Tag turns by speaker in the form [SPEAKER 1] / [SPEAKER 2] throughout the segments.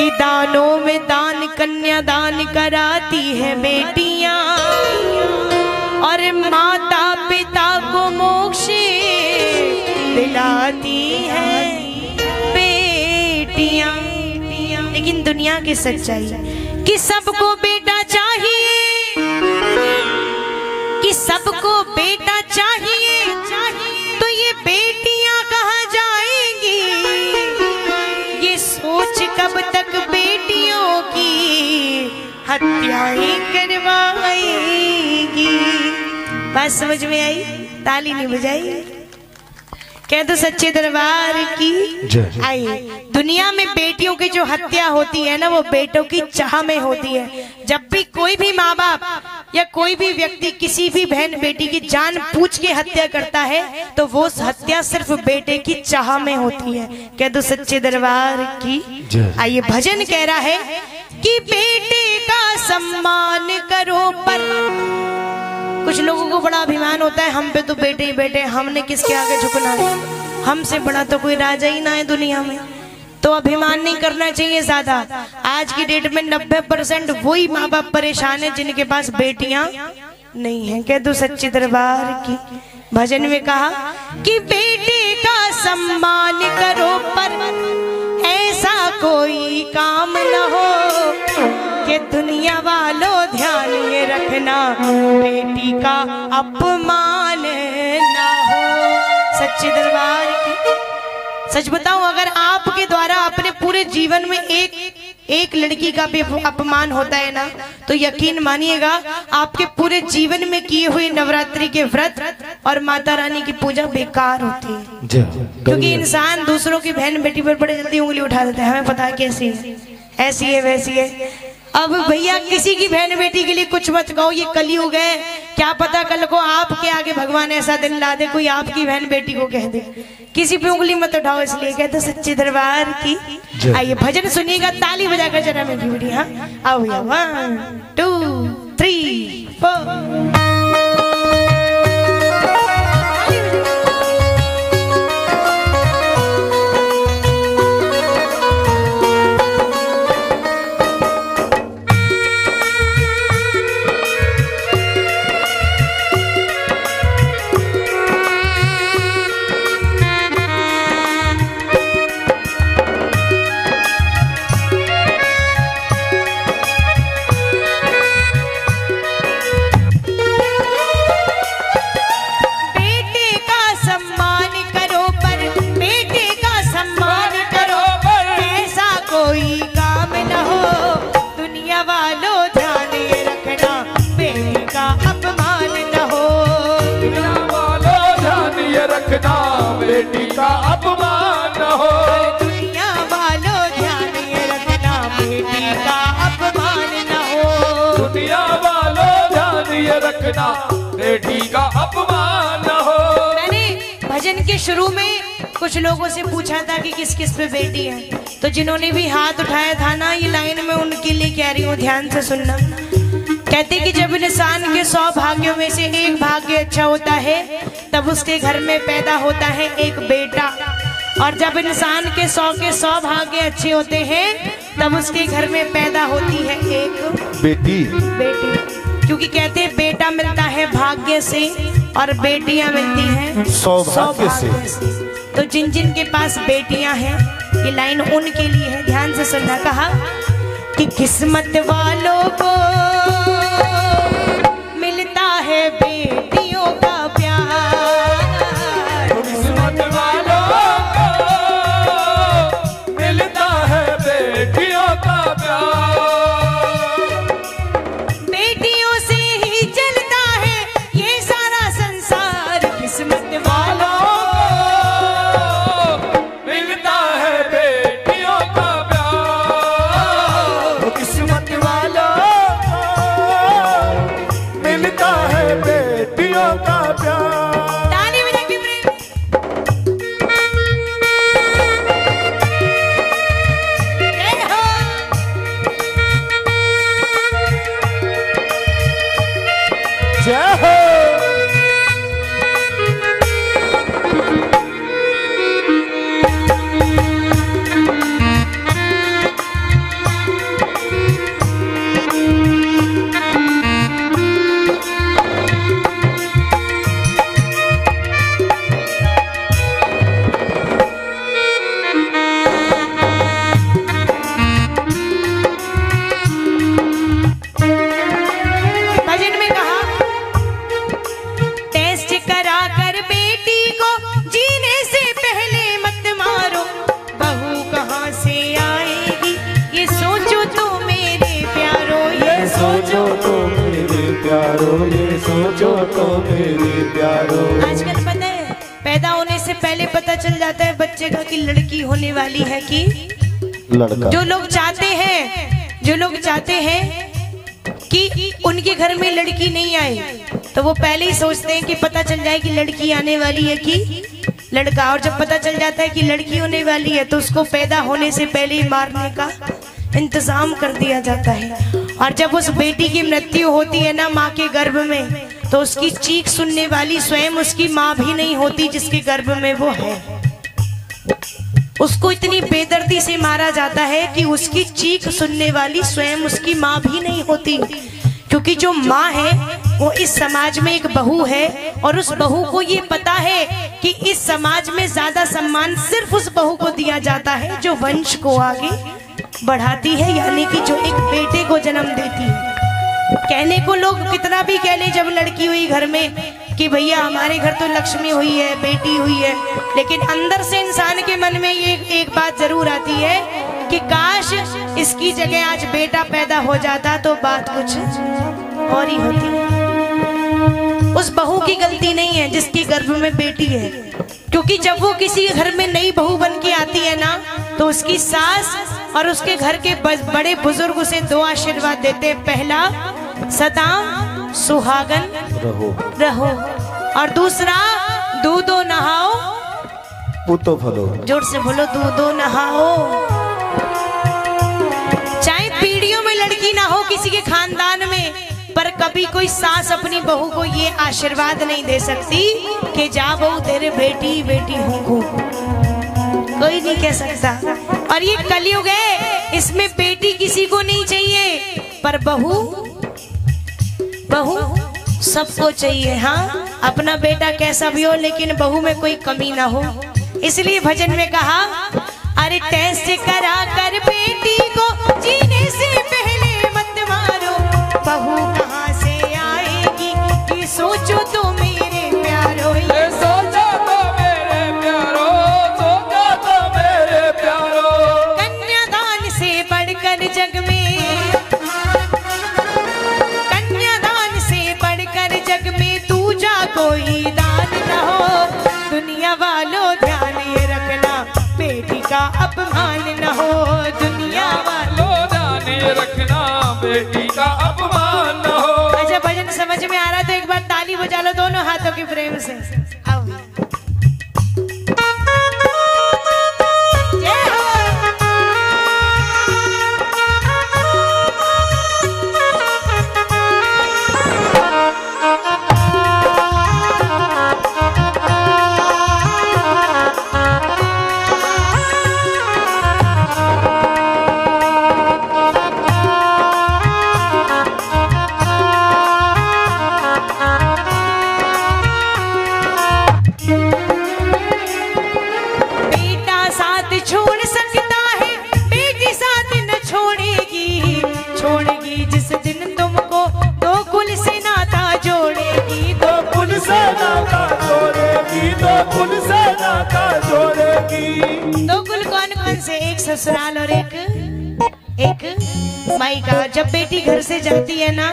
[SPEAKER 1] कि दानों में दान कन्यादान कराती है बेटियां, और माता पिता को मोक्ष दिलाती है बेटियां। लेकिन दुनिया की सच्चाई कि सबको बेटा चाहिए, कि सबको बेटा चाहिए, तो ये बेटियां कहाँ जाएंगी? ये सोच कब तक बेटियों की हत्याएं करवाएगी। बात समझ में आई? ताली नहीं बजाई? कह दो सच्चे दरबार की आई। दुनिया में बेटियों की जो हत्या होती है ना, वो बेटों की चाह में होती है। जब भी कोई भी माँ बाप या कोई भी व्यक्ति किसी भी बहन बेटी की जान पूछ के हत्या करता है, तो वो हत्या सिर्फ बेटे की चाह में होती है। कह दो सच्चे दरबार की आइए। भजन कह रहा है कि बेटे का सम्मान करो, पर कुछ लोगों को बड़ा अभिमान होता है, हम पे तो बेटे ही बेटे, हमने किसके आगे झुकना है, हमसे बड़ा तो कोई राजा ही ना है दुनिया में। तो अभिमान नहीं करना चाहिए ज्यादा। आज की डेट में 90% वही माँ बाप परेशान है जिनके पास बेटियां नहीं है। कह दो सच्चे दरबार की। भजन में कहा कि बेटे का सम्मान करो, पर ऐसा कोई काम न हो कि दुनिया वालों ध्यान ये रखना बेटी का अपमान ना हो। सच्चे दरबार की सच बताऊं, अगर आपके द्वारा अपने पूरे जीवन में एक लड़की का भी अपमान होता है ना, तो यकीन मानिएगा आपके पूरे जीवन में किए हुए नवरात्रि के व्रत और माता रानी की पूजा बेकार होती है। क्योंकि इंसान दूसरों की बहन बेटी पर बड़े जल्दी उंगली उठा देता है, हमें पता है कैसी है, ऐसी है वैसी है। अब भैया किसी की बहन बेटी के लिए कुछ मत कहो, ये कलयुग है। क्या पता कल को आपके आगे भगवान ऐसा दिन ला दे, कोई आपकी बहन बेटी को कह दे। किसी पे उंगली मत उठाओ, इसलिए कहते सच्चे दरबार की। आइए भजन सुनिएगा, ताली बजाकर जरा मेरी बेटी। हाँ आओ भैया, 1 2 3 4।
[SPEAKER 2] बेटी का अपमान न हो,
[SPEAKER 1] दुनिया वालों ध्यान ये रखना बेटी का अपमान न हो।
[SPEAKER 2] दुनिया वालों ध्यान ये रखना बेटी का अपमान न हो।
[SPEAKER 1] मैंने भजन के शुरू में कुछ लोगों से पूछा था कि किस किस पे बेटी है, तो जिन्होंने भी हाथ उठाया था ना, ये लाइन में उनके लिए कह रही हूँ, ध्यान से सुनना। कहते कि जब इंसान के 100 भाग्यों में से एक भाग्य अच्छा होता है, तब उसके घर में पैदा होता है एक बेटा। और जब इंसान के 100 भाग्य अच्छे होते हैं, तब उसके घर में पैदा होती है एक बेटी। क्योंकि कहते हैं बेटा मिलता है भाग्य से और बेटियां मिलती हैं सौभाग्य से। तो जिन जिन के पास बेटियां हैं, ये लाइन उनके लिए है, ध्यान से सुनना। कहा कि किस्मत वालों को मिलता है बेटियों का प्यार,
[SPEAKER 2] किस्मत वालों को मिलता है बेटियों का प्यार।
[SPEAKER 1] बेटियों से ही चलता है ये सारा संसार। किस्मत वालों
[SPEAKER 2] को मिलता है बेटियों का प्यार, किस्मत वालों को
[SPEAKER 3] प्यारो, ये सोचो तो मेरे प्यारो।
[SPEAKER 1] आजकल पता है, पैदा होने से पहले पता चल जाता है बच्चे का कि लड़की होने वाली है कि
[SPEAKER 3] लड़का।
[SPEAKER 1] जो लोग चाहते हैं कि उनके घर में लड़की नहीं आए, तो वो पहले ही सोचते हैं कि पता चल जाए कि लड़की आने वाली है कि लड़का। और जब पता चल जाता है कि लड़की होने वाली है तो उसको पैदा होने से पहले ही मारने का इंतजाम कर दिया जाता है। और जब उस बेटी की मृत्यु होती है ना माँ के गर्भ में, तो उसकी चीख सुनने वाली स्वयं उसकी माँ भी नहीं होती जिसके गर्भ में वो है। उसको इतनी बेदर्दी से मारा जाता है कि उसकी चीख सुनने वाली स्वयं उसकी माँ भी नहीं होती, क्योंकि जो माँ है वो इस समाज में एक बहू है और उस बहू को ये पता है कि इस समाज में ज्यादा सम्मान सिर्फ उस बहू को दिया जाता है जो वंश को आगे बढ़ाती है, यानी कि जो एक बेटे को जन्म देती है। कहने को लोग कितना भी कह ले जब लड़की हुई घर में कि भैया हमारे घर तो लक्ष्मी हुई है, बेटी हुई है, लेकिन अंदर से इंसान के मन में ये एक बात जरूर आती है कि काश इसकी जगह आज बेटा पैदा हो जाता तो बात कुछ और ही होती। उस बहू की गलती नहीं है जिसके गर्भ में बेटी है, क्योंकि जब वो किसी घर में नई बहू बन के आती है ना, तो उसकी सास और उसके घर के बड़े बुजुर्ग उसे दो आशीर्वाद देते हैं। पहला, सदा सुहागन रहो, और दूसरा, दूधो नहाओ
[SPEAKER 3] पूतो फलो।
[SPEAKER 1] जोर से बोलो, दूधो नहाओ। चाहे पीढ़ियों में लड़की ना हो किसी के खानदान में, पर कभी कोई सास अपनी बहू को ये आशीर्वाद नहीं दे सकती कि जा बहू तेरे बेटी बेटी हूँ, कोई नहीं कह सकता। और ये कलयुग है, इसमें बेटी किसी को नहीं चाहिए, पर बहू सबको चाहिए। हाँ, अपना बेटा कैसा भी हो लेकिन बहू में कोई कमी ना हो। इसलिए भजन में कहा, अरे टेस्ट करा कर बेटी को जीने से पहले मत मारो, बहू कहाँ से आएगी ये सोचो तो मेरे प्यारो।
[SPEAKER 2] ये सोचो तो मेरे प्यारो, सोचो तो मेरे प्यारो।
[SPEAKER 1] कन्यादान से बढ़कर जग में, कन्यादान से बढ़कर जग में दूजा कोई दान न हो। दुनिया वालों ध्यान ये रखना बेटी का अपमान न हो, दुनिया वालों
[SPEAKER 2] ध्यान ये रखना बेटी का अपमान न हो।
[SPEAKER 1] अच्छा, भजन समझ में आ रहा तो एक बार ताली बजा लो दोनों हाथों के प्रेम से। आओ दो कुल कौन कौन से? एक ससुराल और एक माई का। जब बेटी घर से जाती है ना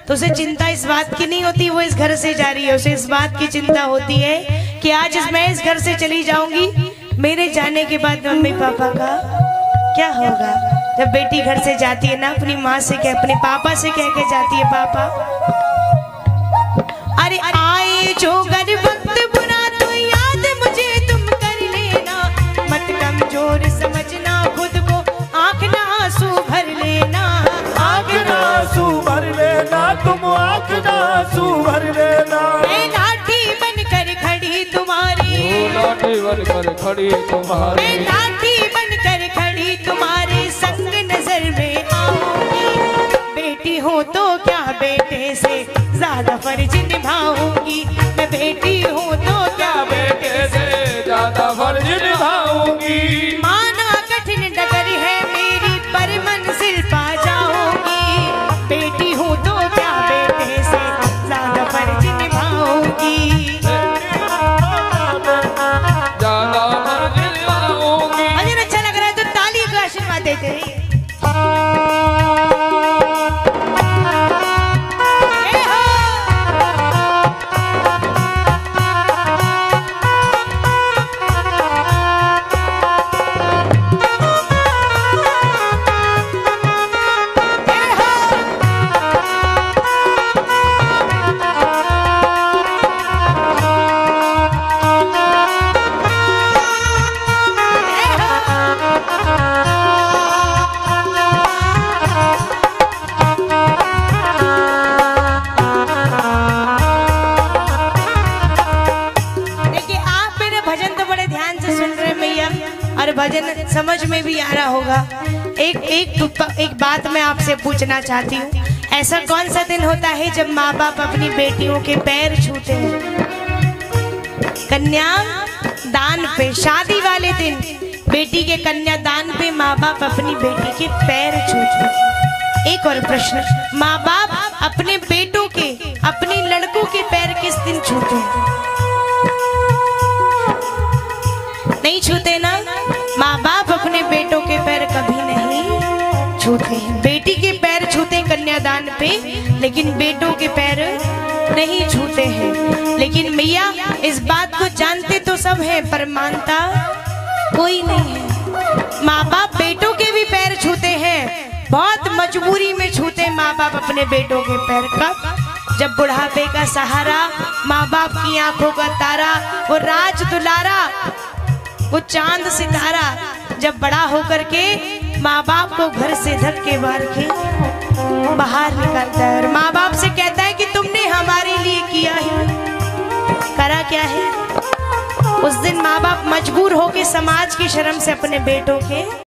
[SPEAKER 1] तो उसे चिंता इस बात की नहीं होती वो इस घर से जा रही है, उसे इस बात की चिंता होती है कि आज मैं इस घर से चली जाऊंगी, मेरे जाने के बाद मम्मी पापा का क्या होगा। जब बेटी घर से जाती है ना अपनी माँ से कह, अपने पापा से कह के जाती है, पापा अरे आए जो घर वक्त बुरा तो याद मुझे तुम कर लेना, मत कमजोर समझना खुद को, आँख ना आंसू भर लेना,
[SPEAKER 3] आँख ना आंसू भर लेना, तुम आँख ना आंसू भर लेना।
[SPEAKER 1] मैं लाठी बनकर खड़ी तुम्हारी,
[SPEAKER 2] लाठी बनकर खड़ी तुम्हारी,
[SPEAKER 1] मैं लाठी बनकर खड़ी तुम्हारे संग नजर में आऊंगी, बेटी हूँ तो क्या बेटे से ज्यादा फर्ज निभाऊंगी, मैं बेटी हूँ तो क्या
[SPEAKER 2] बेटे से ज्यादा फर्ज निभाऊंगी।
[SPEAKER 1] माना कठिन डगर है मेरी पर मंजिल पा जाऊंगी, बेटी हूँ तो क्या बेटे से ज्यादा फर्ज निभाऊंगी,
[SPEAKER 2] ज्यादा फर्ज निभाऊंगी।
[SPEAKER 1] में भी आ रहा होगा। एक बात मैं आपसे पूछना चाहती हूँ, ऐसा कौन सा दिन होता है जब माँ बाप अपनी बेटियों के पैर छूते हैं? कन्यादान पे, शादी वाले दिन बेटी के कन्यादान पे माँ बाप अपनी बेटी के पैर छूते हैं। एक और प्रश्न, माँ बाप अपने बेटों के, अपने लड़कों के पैर किस दिन छूते हैं? नहीं छूते ना। माँ बाप अपने बेटों के पैर कभी नहीं छूते हैं। बेटी के पैर छूते हैं कन्यादान पे, लेकिन बेटों के पैर नहीं छूते हैं। लेकिन मैया इस बात को जानते तो सब हैं, पर मानता कोई नहीं है। माँ बाप बेटों के भी पैर छूते हैं, बहुत मजबूरी में छूते हैं माँ बाप अपने बेटों के पैर। कब? जब बुढ़ापे का सहारा, माँ बाप की आंखों का तारा, वो राज दुलारा, वो चांद सितारा, जब बड़ा होकर के माँ बाप को घर से धक्के मार के बाहर निकलता है और माँ बाप से कहता है कि तुमने हमारे लिए किया है, करा क्या है? उस दिन माँ बाप मजबूर होके समाज की शर्म से अपने बेटों के